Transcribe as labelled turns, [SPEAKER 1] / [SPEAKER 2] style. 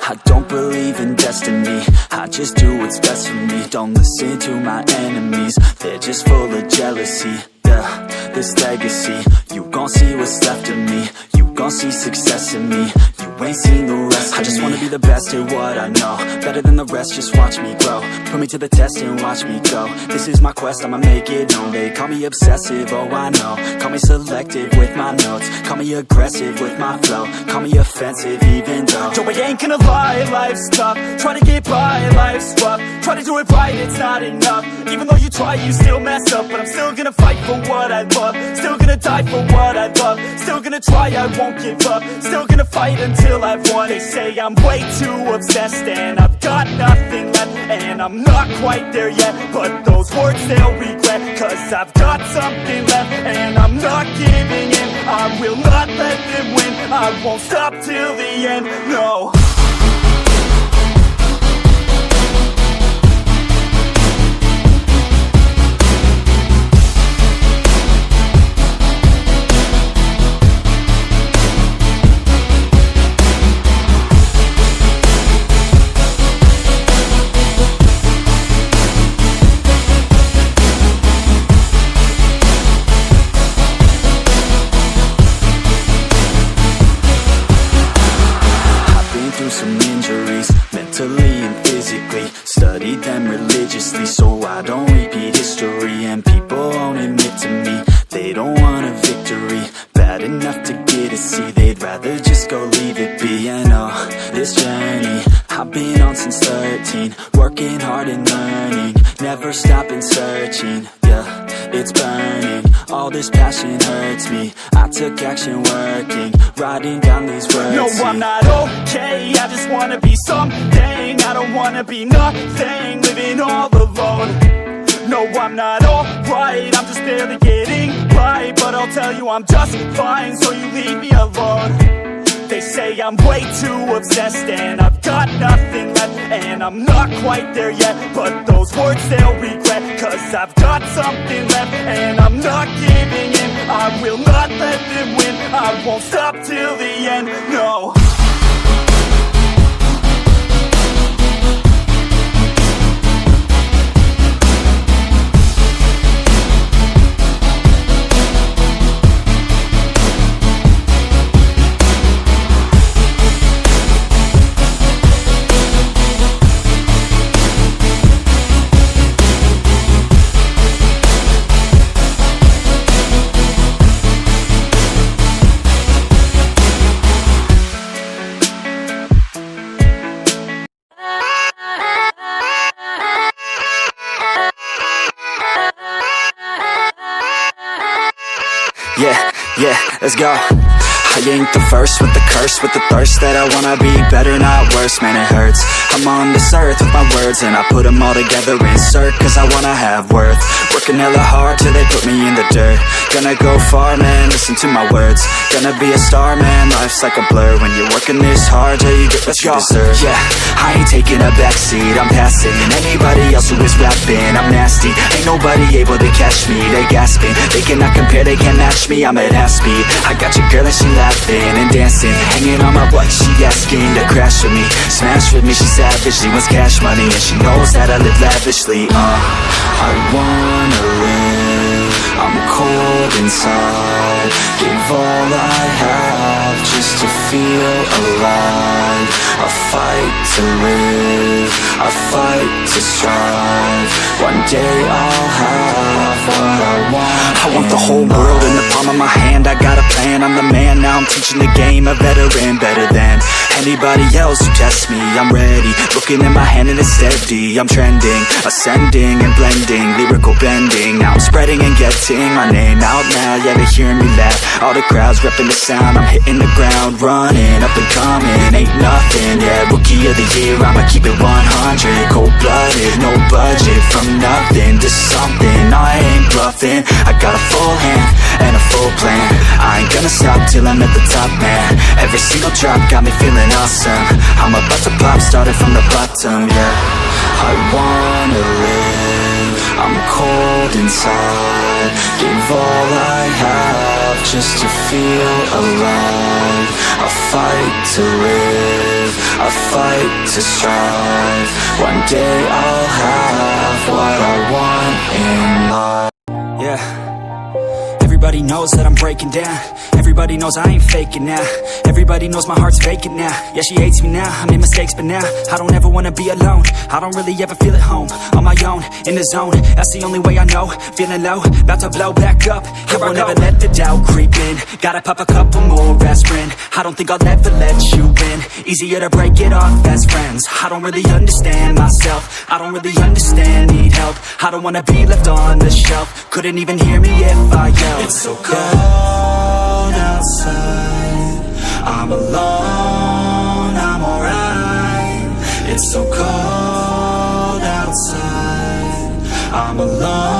[SPEAKER 1] I don't believe in destiny, I just do what's best for me. Don't listen to my enemies, they're just full of jealousy. Yeah, this legacy, you gon' see what's left of me. You gon' see success in me, you ain't seen the rest of me. I just wanna be the best at what I know, better than the rest, just watch me grow. Put me to the test and watch me go. This is my quest, I'ma make it known. They call me obsessive, oh I know. Call me selective with my notes, call me aggressive with my flow, call me offensive even though yo, I ain't gonna lie, life's tough. Try to get by, life's rough. Try to do it right, it's not enough. Even though you try, you still mess up. But I'm still gonna fight for what I love, still gonna die for what I love, still gonna try, I won't give up, still gonna fight until I've won. They say I'm way too obsessed and I've got nothing left, and I'm not quite there yet, but those words they'll regret, cause I've got something left and I'm not giving in. I will not let them win, I won't stop till the end, no. Some injuries, mentally and physically. Studied them religiously so I don't repeat history. And people won't admit to me they don't want a victory bad enough to get a C. They'd rather just go leave it be. I know this journey I've been on since 13, working hard and learning, never stopping searching. Yeah, it's burning, all this passion hurts me. I took action working, writing down these words. No, I'm not okay, I just wanna be something. I don't wanna be nothing, living all alone. No, I'm not alright, I'm just barely getting by. But I'll tell you I'm just fine, so you leave me alone. They say I'm way too obsessed and I've got nothing left, and I'm not quite there yet, but those words they'll regret, cause I've got something left and I'm not giving in. I will not let them win, I won't stop till the end, no. Yeah, let's go. I ain't the first with the curse, with the thirst that I wanna be better, not worse, man it hurts. I'm on this earth with my words and I put them all together, insert, cause I wanna have worth. Working hella hard till they put me in the dirt. Gonna go far, man, listen to my words. Gonna be a star, man, life's like a blur. When you're working this hard, yeah, you get what you deserve. Yeah, I ain't taking a backseat, I'm passing anybody else who is rapping. I'm nasty, ain't nobody able to catch me. They gasping, they cannot compare, they can't match me. I'm at half speed, I got your girl and she laughing and dancing, hanging on my butt, she asking to crash with me, smash with me. She savage, she wants cash money and she knows that I live lavishly. I wanna live, I'm cold inside, give all I have just to feel alive. I fight to live, I fight to strive, one day I'll have what I want. I want the whole world in the palm of my hand, I got a plan, I'm the man, now I'm teaching the game, a veteran, better than anybody else who tests me. I'm ready, looking in my hand and it's steady. I'm trending, ascending and blending, lyrical bending. Now I'm spreading and getting my name out now. Yeah, they hearing me laugh, all the crowds repping the sound. I'm hitting the ground, running, up and coming, ain't nothing. Yeah, rookie of the year, I'ma keep it 100. Cold-blooded, no budget, from nothing to something. I ain't bluffing, I got a full hand and a full plan. I ain't gonna stop till I'm at the top, man. Every single drop got me feeling awesome. I'm about to pop, started from the bottom, yeah. I wanna live, I'm cold cold inside. Give all I have just to feel alive. I fight to live, I fight to strive. One day I'll have what I want in life. Yeah. Everybody knows that I'm breaking down. Everybody knows I ain't faking now. Everybody knows my heart's vacant now. Yeah, she hates me now, I made mistakes but now I don't ever wanna be alone. I don't really ever feel at home. On my own, in the zone, that's the only way I know. Feeling low, about to blow back up. Here I won't ever let the doubt creep in. Gotta pop a couple more aspirin. I don't think I'll ever let you in. Easier to break it off best friends. I don't really understand myself. I don't really understand, need help. I don't wanna be left on the shelf. Couldn't even hear me if I yelled. It's so cold outside. I'm alone, I'm alright. It's so cold outside. I'm alone.